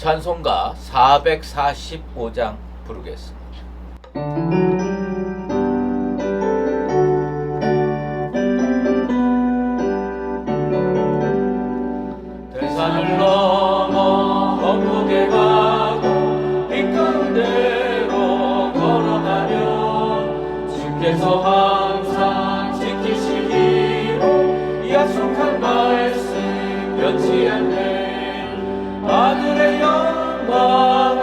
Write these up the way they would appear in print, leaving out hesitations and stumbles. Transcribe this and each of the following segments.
찬송가 445장 부르겠습니다. 대산을 넘어 거북에 가고 이끄는 대로 걸어가며 주께서 항상 지키시기로 약속한 말씀 변치 않네. 하늘의 영광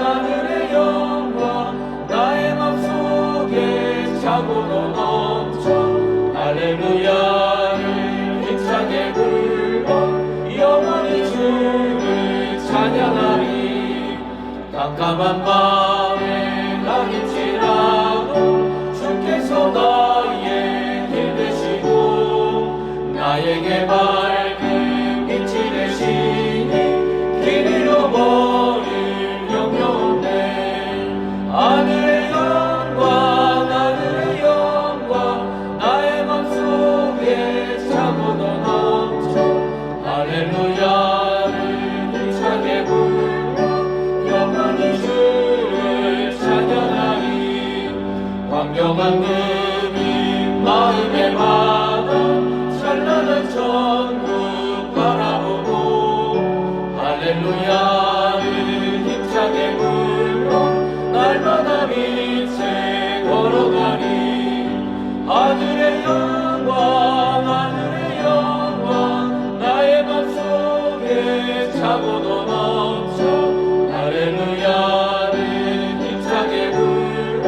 나의 맘속에 차고도 넘쳐 할렐루야를 힘차게 불러 영원히 주를 찬양하리. 깜깜한 밤에 낙인치라도 주께서 나의 길 되시고 나에게 밝은 빛이 되시니 길 잃어버릴 염려 없네. 하늘의 영광 나의 맘속에 차고도 넘쳐 할렐루야를 힘차게 불러 영원히 주를 찬양하리. 광명한 금이 마음에 받아 찬란한 천국 바라보고 할렐루야를 힘차게 불러 날마다 빛에 걸어가리. 하늘의 영광 나의 맘속에 차고도 넘쳐 할렐루야를 힘차게 불러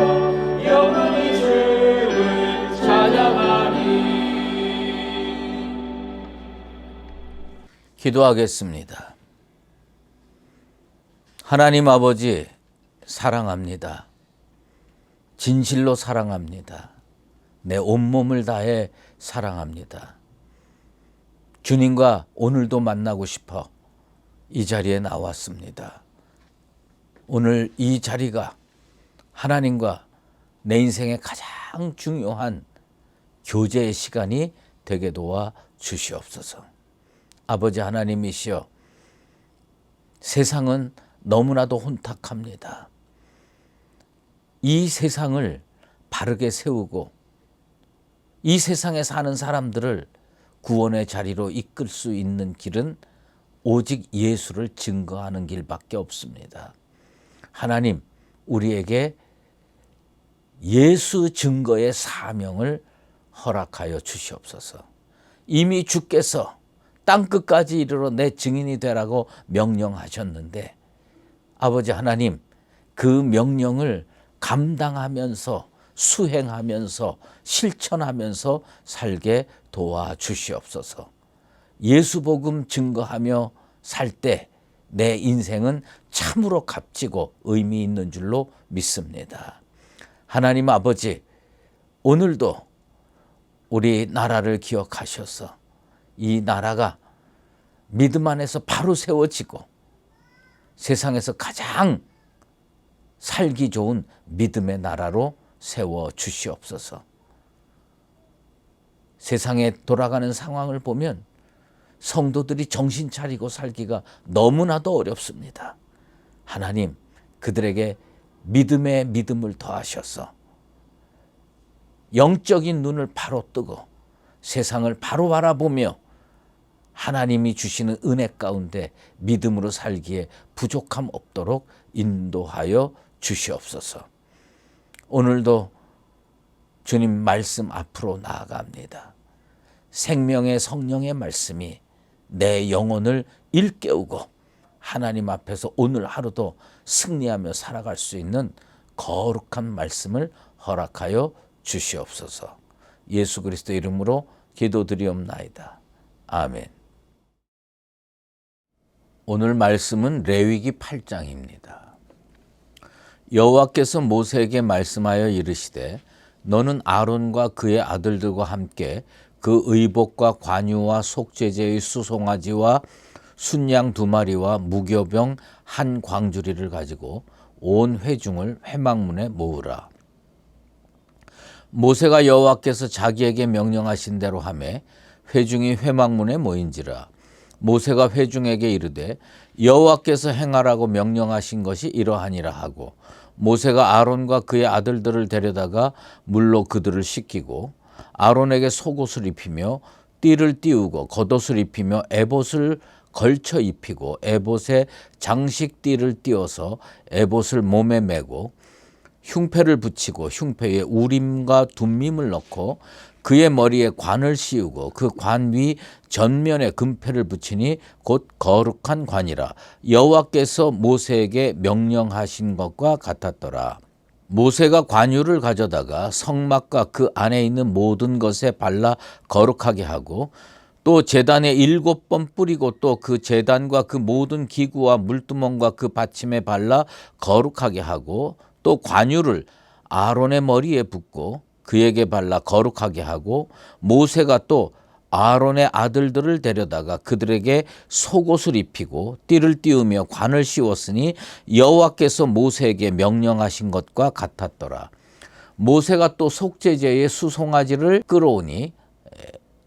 영원히 주를 찬양하리. 기도하겠습니다. 하나님 아버지, 사랑합니다. 진실로 사랑합니다. 내 온몸을 다해 사랑합니다. 주님과 오늘도 만나고 싶어 이 자리에 나왔습니다. 오늘 이 자리가 하나님과 내 인생의 가장 중요한 교제의 시간이 되게 도와 주시옵소서. 아버지 하나님이시여, 세상은 너무나도 혼탁합니다. 이 세상을 바르게 세우고 이 세상에 사는 사람들을 구원의 자리로 이끌 수 있는 길은 오직 예수를 증거하는 길밖에 없습니다. 하나님, 우리에게 예수 증거의 사명을 허락하여 주시옵소서. 이미 주께서 땅끝까지 이르러 내 증인이 되라고 명령하셨는데 아버지 하나님, 그 명령을 감당하면서 수행하면서 실천하면서 살게 도와주시옵소서. 예수 복음 증거하며 살 때 내 인생은 참으로 값지고 의미 있는 줄로 믿습니다. 하나님 아버지, 오늘도 우리 나라를 기억하셔서 이 나라가 믿음 안에서 바로 세워지고 세상에서 가장 살기 좋은 믿음의 나라로 세워 주시옵소서. 세상에 돌아가는 상황을 보면 성도들이 정신 차리고 살기가 너무나도 어렵습니다. 하나님, 그들에게 믿음의 믿음을 더하셔서 영적인 눈을 바로 뜨고 세상을 바로 바라보며 하나님이 주시는 은혜 가운데 믿음으로 살기에 부족함 없도록 인도하여 주시옵소서. 오늘도 주님 말씀 앞으로 나아갑니다. 생명의 성령의 말씀이 내 영혼을 일깨우고 하나님 앞에서 오늘 하루도 승리하며 살아갈 수 있는 거룩한 말씀을 허락하여 주시옵소서. 예수 그리스도 이름으로 기도드리옵나이다. 아멘. 오늘 말씀은 레위기 8장입니다. 여호와께서 모세에게 말씀하여 이르시되 너는 아론과 그의 아들들과 함께 그 의복과 관유와 속죄제의 수송아지와 순양 2마리와 무교병 한 광주리를 가지고 온 회중을 회막문에 모으라. 모세가 여호와께서 자기에게 명령하신 대로 하매 회중이 회막문에 모인지라. 모세가 회중에게 이르되 여호와께서 행하라고 명령하신 것이 이러하니라 하고 모세가 아론과 그의 아들들을 데려다가 물로 그들을 씻기고 아론에게 속옷을 입히며 띠를 띄우고 겉옷을 입히며 에봇을 걸쳐 입히고 에봇에 장식띠를 띄워서 에봇을 몸에 메고 흉패를 붙이고 흉패에 우림과 둠밈을 넣고 그의 머리에 관을 씌우고 그 관 위 전면에 금패를 붙이니 곧 거룩한 관이라 여호와께서 모세에게 명령하신 것과 같았더라. 모세가 관유를 가져다가 성막과 그 안에 있는 모든 것에 발라 거룩하게 하고 또 제단에 7번 뿌리고 또 그 제단과 그 모든 기구와 물두멍과 그 받침에 발라 거룩하게 하고 또 관유를 아론의 머리에 붓고 그에게 발라 거룩하게 하고 모세가 또 아론의 아들들을 데려다가 그들에게 속옷을 입히고 띠를 띄우며 관을 씌웠으니 여호와께서 모세에게 명령하신 것과 같았더라. 모세가 또 속죄제의 수송아지를 끌어오니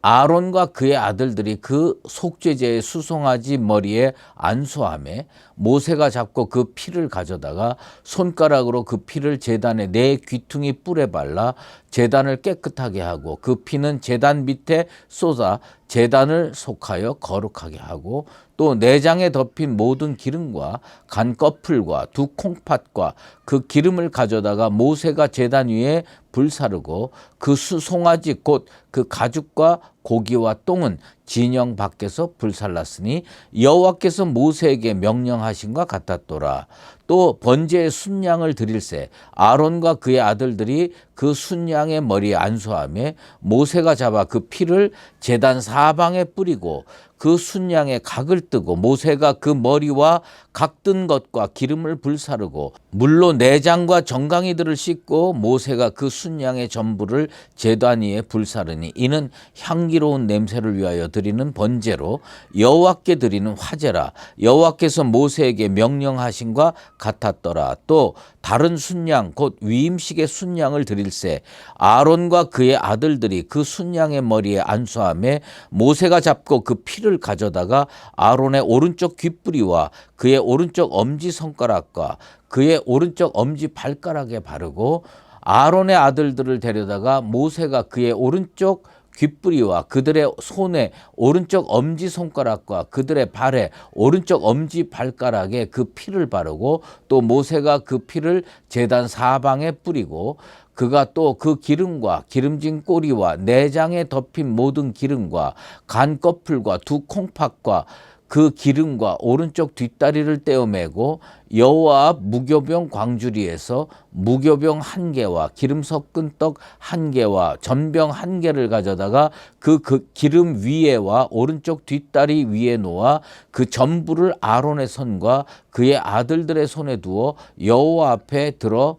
아론과 그의 아들들이 그 속죄제의 수송아지 머리에 안수하며 모세가 잡고 그 피를 가져다가 손가락으로 그 피를 제단의 네 귀퉁이 뿔에 발라 제단을 깨끗하게 하고 그 피는 제단 밑에 쏟아 제단을 속하여 거룩하게 하고 또 내장에 덮인 모든 기름과 간 꺼풀과 두 콩팥과 그 기름을 가져다가 모세가 제단 위에 불사르고 그 수송아지 곧 그 가죽과 고기와 똥은 진영 밖에서 불살랐으니 여호와께서 모세에게 명령하신 것 같았더라. 또 번제의 순양을 드릴새 아론과 그의 아들들이 그 순양의 머리에 안수하며 모세가 잡아 그 피를 제단 사방에 뿌리고 그 순양의 각을 뜨고 모세가 그 머리와 각든 것과 기름을 불사르고 물로 내장과 정강이들을 씻고 모세가 그 순양의 전부를 제단 위에 불사르니 이는 향기로운 냄새를 위하여 드리는 번제로 여호와께 드리는 화제라. 여호와께서 모세에게 명령하신과 같았더라. 또 다른 순양 곧 위임식의 순양을 드릴새 아론과 그의 아들들이 그 순양의 머리에 안수하며 모세가 잡고 그 피를 가져다가 아론의 오른쪽 귓뿌리와 그의 오른쪽 엄지손가락과 그의 오른쪽 엄지 발가락에 바르고 아론의 아들들을 데려다가 모세가 그의 오른쪽 귓뿌리와 그들의 손에 오른쪽 엄지손가락과 그들의 발에 오른쪽 엄지발가락에 그 피를 바르고 또 모세가 그 피를 제단 사방에 뿌리고 그가 또 그 기름과 기름진 꼬리와 내장에 덮인 모든 기름과 간 꺼풀과 두 콩팥과 그 기름과 오른쪽 뒷다리를 떼어매고 여호와 앞 무교병 광주리에서 무교병 1개와 기름 섞은 떡 1개와 전병 1개를 가져다가 그 기름 위에와 오른쪽 뒷다리 위에 놓아 그 전부를 아론의 손과 그의 아들들의 손에 두어 여호와 앞에 들어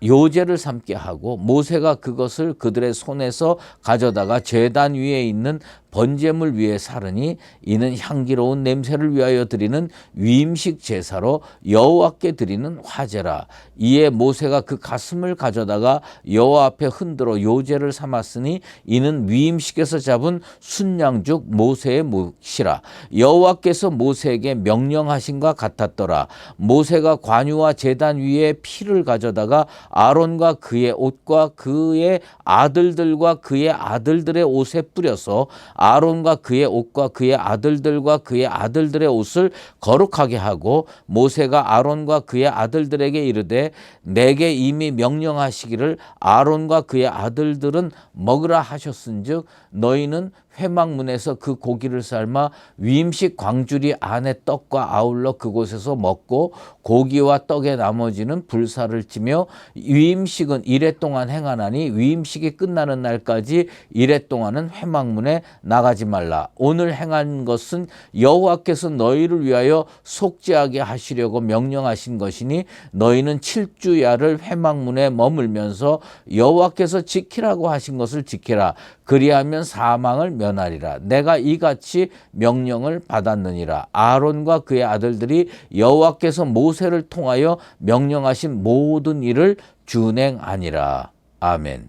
요제를 삼게 하고 모세가 그것을 그들의 손에서 가져다가 제단 위에 있는 번제물 위에 사르니 이는 향기로운 냄새를 위하여 드리는 위임식 제사로 여호와께 드리는 화제라. 이에 모세가 그 가슴을 가져다가 여호와 앞에 흔들어 요제를 삼았으니 이는 위임식에서 잡은 순양죽 모세의 몫이라. 여호와께서 모세에게 명령하신과 같았더라. 모세가 관유와 제단 위에 피를 가져다가 아론과 그의 옷과 그의 아들들과 그의 아들들의 옷에 뿌려서 아론과 그의 옷과 그의 아들들과 그의 아들들의 옷을 거룩하게 하고 모세가 아론과 그의 아들들에게 이르되 내게 이미 명령하시기를 아론과 그의 아들들은 먹으라 하셨은즉 너희는 회막문에서 그 고기를 삶아 위임식 광주리 안에 떡과 아울러 그곳에서 먹고 고기와 떡의 나머지는 불사를 찌며 위임식은 이레 동안 행하나니 위임식이 끝나는 날까지 이레 동안은 회막문에 나가지 말라. 오늘 행한 것은 여호와께서 너희를 위하여 속죄하게 하시려고 명령하신 것이니 너희는 7주야를 회막문에 머물면서 여호와께서 지키라고 하신 것을 지키라. 그리하면 사망을 면하리라. 내가 이같이 명령을 받았느니라. 아론과 그의 아들들이 여호와께서 모세를 통하여 명령하신 모든 일을 준행하니라. 아멘.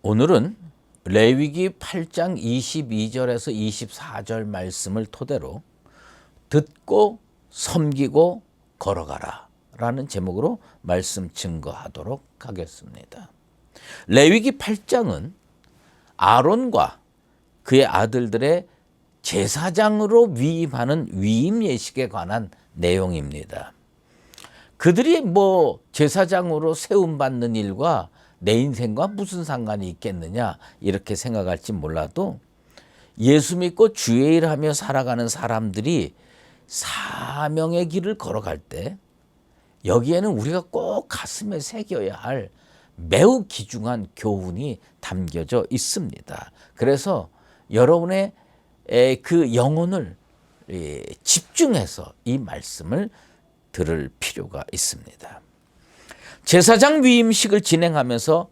오늘은 레위기 8장 22절에서 24절 말씀을 토대로 듣고 섬기고 걸어가라 라는 제목으로 말씀 증거하도록 하겠습니다. 레위기 8장은 아론과 그의 아들들의 제사장으로 위임하는 위임 예식에 관한 내용입니다. 그들이 제사장으로 세움받는 일과 내 인생과 무슨 상관이 있겠느냐 이렇게 생각할지 몰라도 예수 믿고 주의 일하며 살아가는 사람들이 사명의 길을 걸어갈 때 여기에는 우리가 꼭 가슴에 새겨야 할 매우 귀중한 교훈이 담겨져 있습니다. 그래서 여러분의 그 영혼을 집중해서 이 말씀을 들을 필요가 있습니다. 제사장 위임식을 진행하면서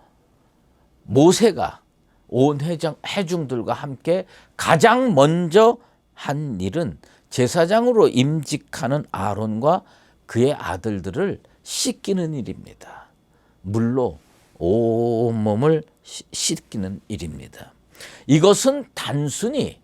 모세가 온 회중들과 함께 가장 먼저 한 일은 제사장으로 임직하는 아론과 그의 아들들을 씻기는 일입니다. 물로 온몸을 씻기는 일입니다. 이것은 단순히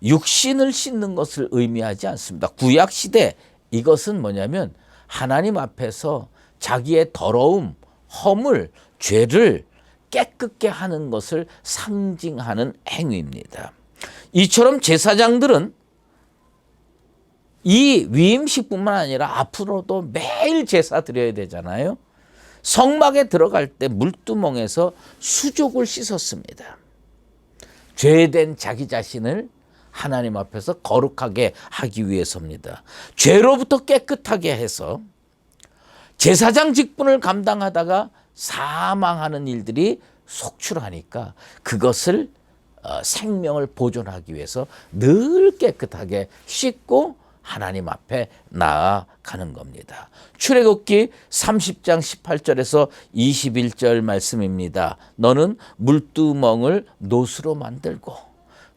육신을 씻는 것을 의미하지 않습니다. 구약 시대 이것은 뭐냐면 하나님 앞에서 자기의 더러움, 허물, 죄를 깨끗게 하는 것을 상징하는 행위입니다. 이처럼 제사장들은 이 위임식뿐만 아니라 앞으로도 매일 제사 드려야 되잖아요. 성막에 들어갈 때 물두멍에서 수족을 씻었습니다. 죄된 자기 자신을 하나님 앞에서 거룩하게 하기 위해서입니다. 죄로부터 깨끗하게 해서 제사장 직분을 감당하다가 사망하는 일들이 속출하니까 그것을 생명을 보존하기 위해서 늘 깨끗하게 씻고 하나님 앞에 나아가는 겁니다. 출애굽기 30장 18절에서 21절 말씀입니다. 너는 물두멍을 노수로 만들고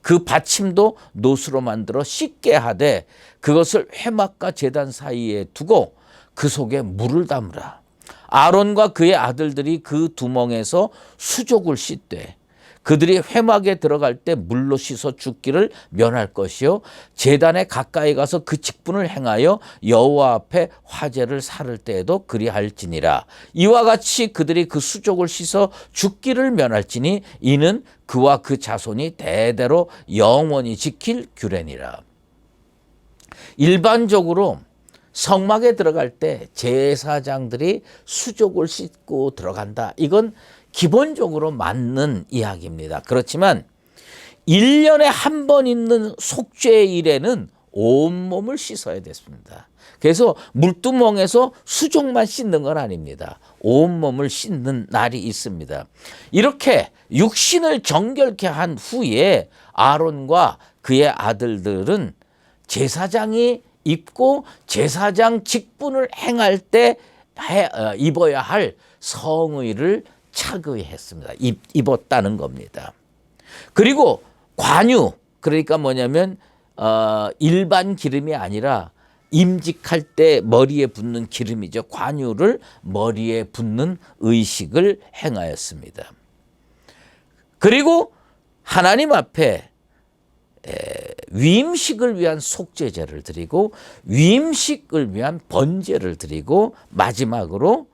그 받침도 노수로 만들어 씻게 하되 그것을 회막과 제단 사이에 두고 그 속에 물을 담으라. 아론과 그의 아들들이 그 두멍에서 수족을 씻되 그들이 회막에 들어갈 때 물로 씻어 죽기를 면할 것이요 제단에 가까이 가서 그 직분을 행하여 여호와 앞에 화제를 살을 때에도 그리할지니라. 이와 같이 그들이 그 수족을 씻어 죽기를 면할지니 이는 그와 그 자손이 대대로 영원히 지킬 규례니라. 일반적으로 성막에 들어갈 때 제사장들이 수족을 씻고 들어간다. 이건 기본적으로 맞는 이야기입니다. 그렇지만 1년에 한 번 있는 속죄일에는 온몸을 씻어야 됐습니다. 그래서 물두멍에서 수족만 씻는 건 아닙니다. 온몸을 씻는 날이 있습니다. 이렇게 육신을 정결케 한 후에 아론과 그의 아들들은 제사장이 입고 제사장 직분을 행할 때 입어야 할 성의를 착의했습니다. 입었다는 겁니다. 그리고 관유, 그러니까 뭐냐면 일반 기름이 아니라 임직할 때 머리에 붓는 기름이죠. 관유를 머리에 붓는 의식을 행하였습니다. 그리고 하나님 앞에 위임식을 위한 속죄제를 드리고 위임식을 위한 번제를 드리고 마지막으로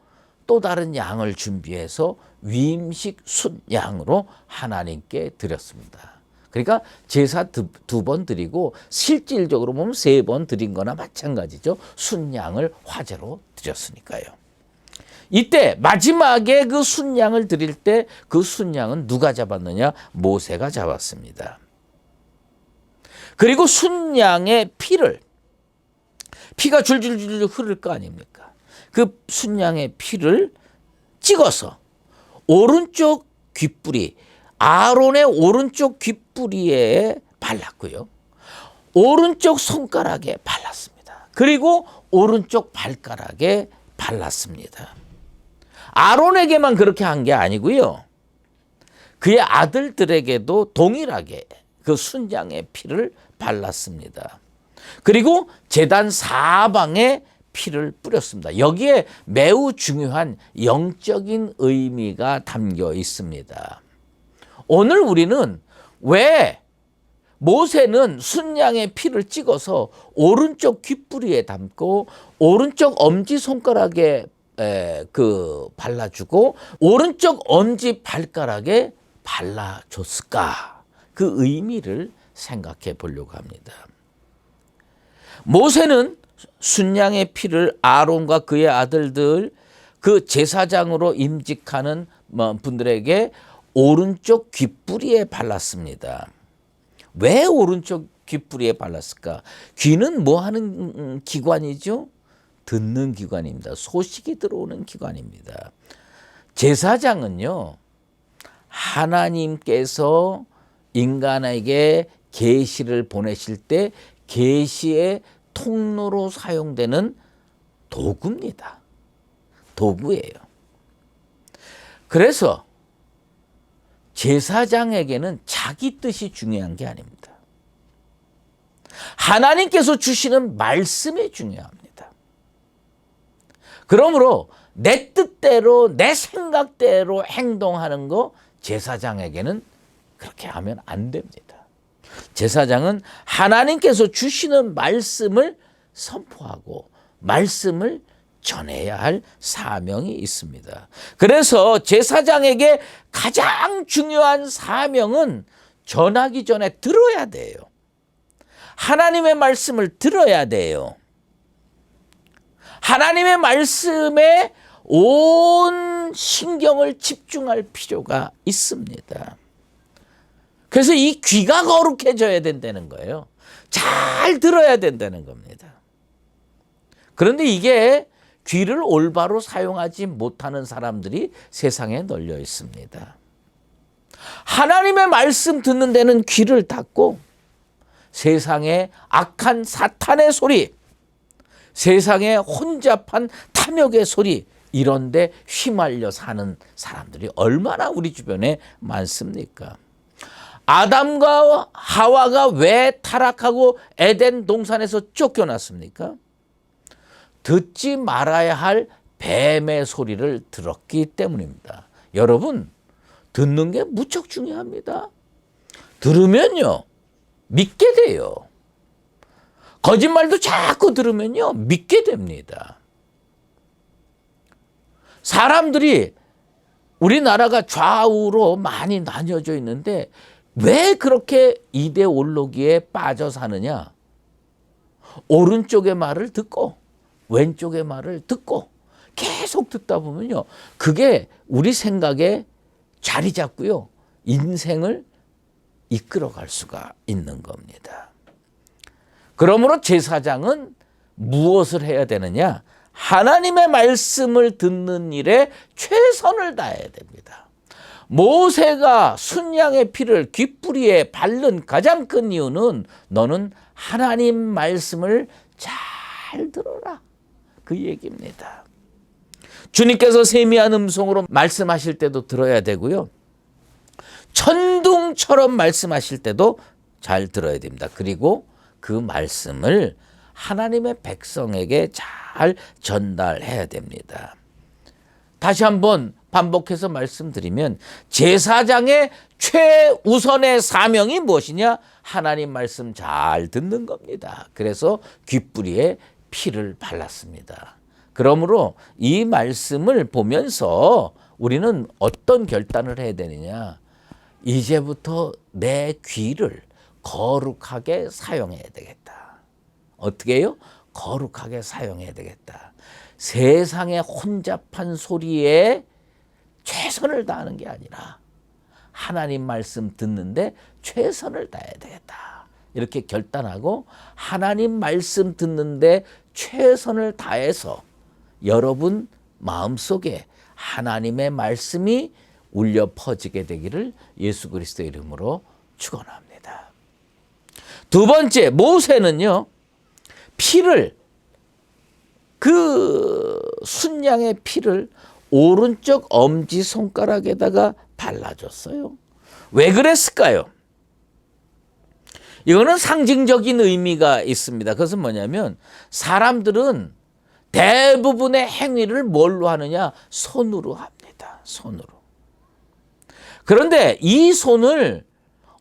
또 다른 양을 준비해서 위임식 순양으로 하나님께 드렸습니다. 그러니까 제사 두 번 드리고 실질적으로 보면 3번 드린 거나 마찬가지죠. 순양을 화제로 드렸으니까요. 이때 마지막에 그 순양을 드릴 때 그 순양은 누가 잡았느냐? 모세가 잡았습니다. 그리고 순양의 피가 줄줄줄 흐를 거 아닙니까? 그 순양의 피를 찍어서 오른쪽 귓불이 아론의 오른쪽 귓불이에 발랐고요. 오른쪽 손가락에 발랐습니다. 그리고 오른쪽 발가락에 발랐습니다. 아론에게만 그렇게 한 게 아니고요. 그의 아들들에게도 동일하게 그 순양의 피를 발랐습니다. 그리고 제단 사방에 피를 뿌렸습니다. 여기에 매우 중요한 영적인 의미가 담겨 있습니다. 오늘 우리는 왜 모세는 순양의 피를 찍어서 오른쪽 귓부리에 담고 오른쪽 엄지손가락에 발라주고 오른쪽 엄지 발가락에 발라줬을까? 그 의미를 생각해 보려고 합니다. 모세는 순양의 피를 아론과 그의 아들들, 그 제사장으로 임직하는 분들에게 오른쪽 귓부리에 발랐습니다. 왜 오른쪽 귓부리에 발랐을까? 귀는 뭐 하는 기관이죠? 듣는 기관입니다. 소식이 들어오는 기관입니다. 제사장은요, 하나님께서 인간에게 계시를 보내실 때 계시의 통로로 사용되는 도구입니다. 도구예요. 그래서 제사장에게는 자기 뜻이 중요한 게 아닙니다. 하나님께서 주시는 말씀이 중요합니다. 그러므로 내 뜻대로 내 생각대로 행동하는 거 제사장에게는 그렇게 하면 안 됩니다. 제사장은 하나님께서 주시는 말씀을 선포하고 말씀을 전해야 할 사명이 있습니다. 그래서 제사장에게 가장 중요한 사명은 전하기 전에 들어야 돼요. 하나님의 말씀을 들어야 돼요. 하나님의 말씀에 온 신경을 집중할 필요가 있습니다. 그래서 이 귀가 거룩해져야 된다는 거예요. 잘 들어야 된다는 겁니다. 그런데 이게 귀를 올바로 사용하지 못하는 사람들이 세상에 널려 있습니다. 하나님의 말씀 듣는 데는 귀를 닫고 세상의 악한 사탄의 소리, 세상의 혼잡한 탐욕의 소리, 이런 데 휘말려 사는 사람들이 얼마나 우리 주변에 많습니까? 아담과 하와가 왜 타락하고 에덴 동산에서 쫓겨났습니까? 듣지 말아야 할 뱀의 소리를 들었기 때문입니다. 여러분, 듣는 게 무척 중요합니다. 들으면요, 믿게 돼요. 거짓말도 자꾸 들으면요, 믿게 됩니다. 사람들이 우리나라가 좌우로 많이 나뉘어져 있는데 왜 그렇게 이데올로기에 빠져 사느냐? 오른쪽의 말을 듣고 왼쪽의 말을 듣고 계속 듣다 보면요, 그게 우리 생각에 자리 잡고요, 인생을 이끌어갈 수가 있는 겁니다. 그러므로 제사장은 무엇을 해야 되느냐? 하나님의 말씀을 듣는 일에 최선을 다해야 됩니다. 모세가 순양의 피를 귓부리에 바른 가장 큰 이유는 너는 하나님 말씀을 잘 들어라, 그 얘기입니다. 주님께서 세미한 음성으로 말씀하실 때도 들어야 되고요, 천둥처럼 말씀하실 때도 잘 들어야 됩니다. 그리고 그 말씀을 하나님의 백성에게 잘 전달해야 됩니다. 다시 한번 반복해서 말씀드리면 제사장의 최우선의 사명이 무엇이냐? 하나님 말씀 잘 듣는 겁니다. 그래서 귓부리에 피를 발랐습니다. 그러므로 이 말씀을 보면서 우리는 어떤 결단을 해야 되느냐? 이제부터 내 귀를 거룩하게 사용해야 되겠다. 어떻게 해요? 거룩하게 사용해야 되겠다. 세상의 혼잡한 소리에 최선을 다하는 게 아니라 하나님 말씀 듣는데 최선을 다해야 되겠다. 이렇게 결단하고 하나님 말씀 듣는데 최선을 다해서 여러분 마음속에 하나님의 말씀이 울려 퍼지게 되기를 예수 그리스도의 이름으로 축원합니다. 두 번째, 모세는요, 피를, 그 순양의 피를 오른쪽 엄지손가락에다가 발라줬어요. 왜 그랬을까요? 이거는 상징적인 의미가 있습니다. 그것은 뭐냐면 사람들은 대부분의 행위를 뭘로 하느냐? 손으로 합니다. 손으로. 그런데 이 손을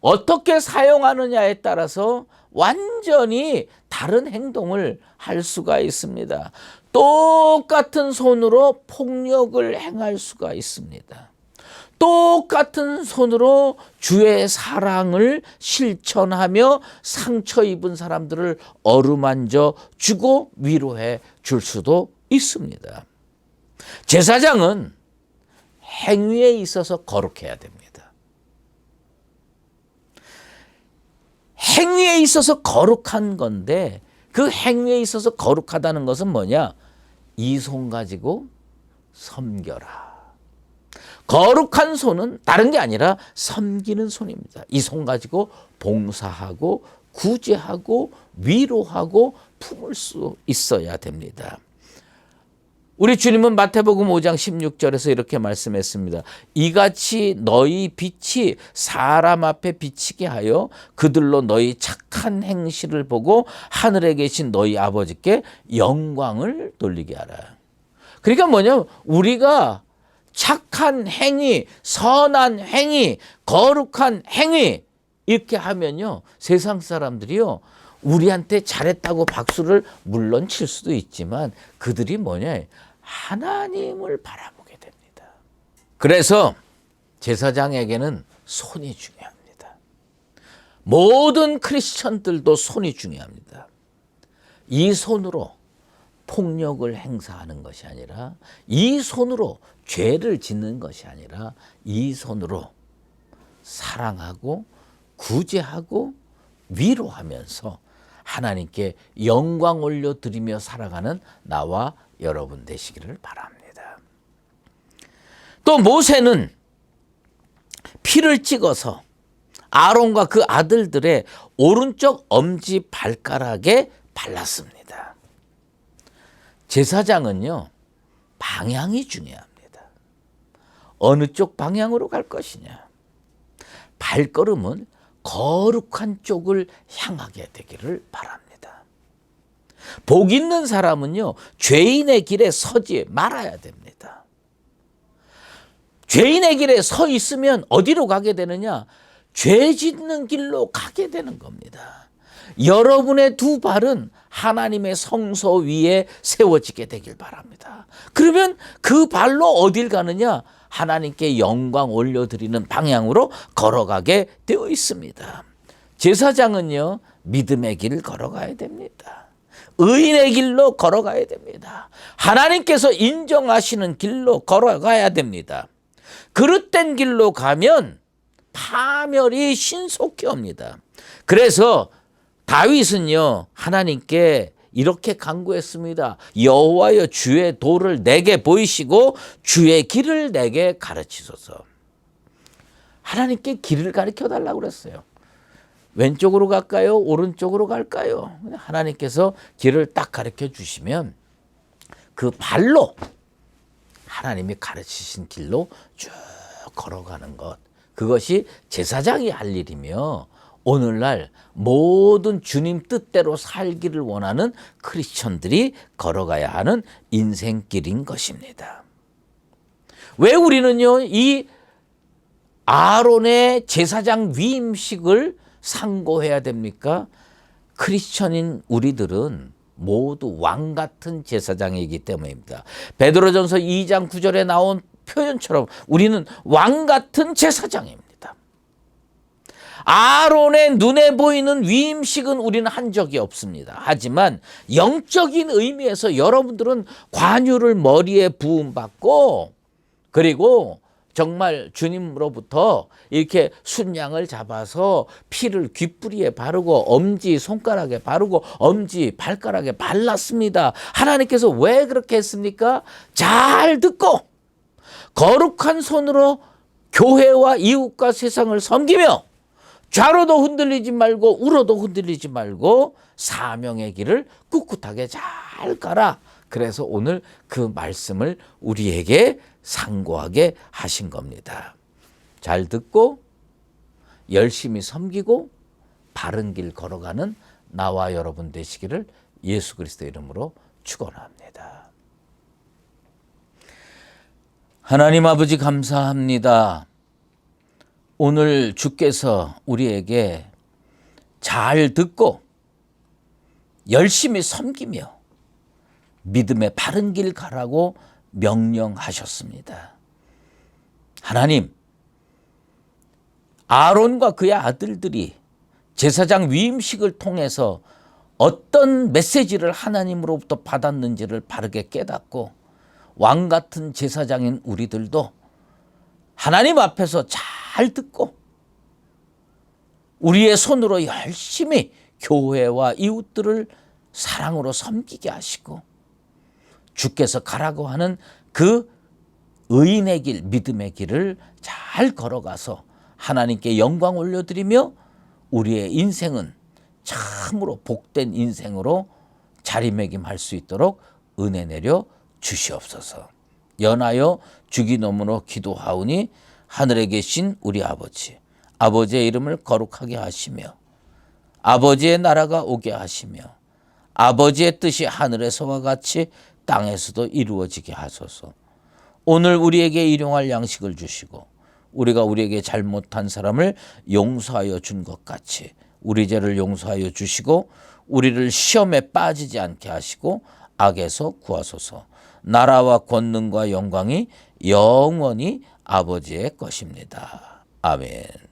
어떻게 사용하느냐에 따라서 완전히 다른 행동을 할 수가 있습니다. 똑같은 손으로 폭력을 행할 수가 있습니다. 똑같은 손으로 주의 사랑을 실천하며 상처 입은 사람들을 어루만져 주고 위로해 줄 수도 있습니다. 제사장은 행위에 있어서 거룩해야 됩니다. 행위에 있어서 거룩한 건데 그 행위에 있어서 거룩하다는 것은 뭐냐? 이 손 가지고 섬겨라. 거룩한 손은 다른 게 아니라 섬기는 손입니다. 이 손 가지고 봉사하고 구제하고 위로하고 품을 수 있어야 됩니다. 우리 주님은 마태복음 5장 16절에서 이렇게 말씀했습니다. 이같이 너희 빛이 사람 앞에 비치게 하여 그들로 너희 착한 행실을 보고 하늘에 계신 너희 아버지께 영광을 돌리게 하라. 그러니까 뭐냐면 우리가 착한 행위, 선한 행위, 거룩한 행위 이렇게 하면요. 세상 사람들이요. 우리한테 잘했다고 박수를 물론 칠 수도 있지만 그들이 뭐냐? 하나님을 바라보게 됩니다. 그래서 제사장에게는 손이 중요합니다. 모든 크리스천들도 손이 중요합니다. 이 손으로 폭력을 행사하는 것이 아니라 이 손으로 죄를 짓는 것이 아니라 이 손으로 사랑하고 구제하고 위로하면서 하나님께 영광 올려드리며 살아가는 나와 여러분 되시기를 바랍니다. 또 모세는 피를 찍어서 아론과 그 아들들의 오른쪽 엄지 발가락에 발랐습니다. 제사장은요, 방향이 중요합니다. 어느 쪽 방향으로 갈 것이냐. 발걸음은 거룩한 쪽을 향하게 되기를 바랍니다. 복 있는 사람은요, 죄인의 길에 서지 말아야 됩니다. 죄인의 길에 서 있으면 어디로 가게 되느냐? 죄 짓는 길로 가게 되는 겁니다. 여러분의 두 발은 하나님의 성소 위에 세워지게 되길 바랍니다. 그러면 그 발로 어딜 가느냐? 하나님께 영광 올려드리는 방향으로 걸어가게 되어 있습니다. 제사장은요, 믿음의 길을 걸어가야 됩니다. 의인의 길로 걸어가야 됩니다. 하나님께서 인정하시는 길로 걸어가야 됩니다. 그릇된 길로 가면 파멸이 신속히 옵니다. 그래서 다윗은요, 하나님께 이렇게 간구했습니다. 여호와여, 주의 도를 내게 보이시고 주의 길을 내게 가르치소서. 하나님께 길을 가르쳐 달라고 그랬어요. 왼쪽으로 갈까요? 오른쪽으로 갈까요? 하나님께서 길을 딱 가르쳐 주시면 그 발로 하나님이 가르치신 길로 쭉 걸어가는 것. 그것이 제사장이 할 일이며 오늘날 모든 주님 뜻대로 살기를 원하는 크리스천들이 걸어가야 하는 인생길인 것입니다. 왜 우리는요, 이 아론의 제사장 위임식을 상고해야 됩니까? 크리스천인 우리들은 모두 왕 같은 제사장이기 때문입니다. 베드로전서 2장 9절에 나온 표현처럼 우리는 왕 같은 제사장입니다. 아론의 눈에 보이는 위임식은 우리는 한 적이 없습니다. 하지만 영적인 의미에서 여러분들은 관유를 머리에 부음받고 그리고 정말 주님으로부터 이렇게 순양을 잡아서 피를 귓부리에 바르고 엄지 손가락에 바르고 엄지 발가락에 발랐습니다. 하나님께서 왜 그렇게 했습니까? 잘 듣고 거룩한 손으로 교회와 이웃과 세상을 섬기며 좌로도 흔들리지 말고 우로도 흔들리지 말고 사명의 길을 꿋꿋하게 잘 가라. 그래서 오늘 그 말씀을 우리에게 상고하게 하신 겁니다. 잘 듣고 열심히 섬기고 바른 길 걸어가는 나와 여러분 되시기를 예수 그리스도 이름으로 축원합니다. 하나님 아버지 감사합니다. 오늘 주께서 우리에게 잘 듣고 열심히 섬기며 믿음의 바른 길 가라고 명령하셨습니다. 하나님, 아론과 그의 아들들이 제사장 위임식을 통해서 어떤 메시지를 하나님으로부터 받았는지를 바르게 깨닫고 왕 같은 제사장인 우리들도 하나님 앞에서 잘 듣고 우리의 손으로 열심히 교회와 이웃들을 사랑으로 섬기게 하시고 주께서 가라고 하는 그 의인의 길, 믿음의 길을 잘 걸어가서 하나님께 영광 올려드리며 우리의 인생은 참으로 복된 인생으로 자리매김할 수 있도록 은혜 내려 주시옵소서. 연하여 주기도문으로 기도하오니 하늘에 계신 우리 아버지, 아버지의 이름을 거룩하게 하시며 아버지의 나라가 오게 하시며 아버지의 뜻이 하늘에서와 같이 땅에서도 이루어지게 하소서. 오늘 우리에게 일용할 양식을 주시고 우리가 우리에게 잘못한 사람을 용서하여 준 것 같이 우리 죄를 용서하여 주시고 우리를 시험에 빠지지 않게 하시고 악에서 구하소서. 나라와 권능과 영광이 영원히 아버지의 것입니다. 아멘.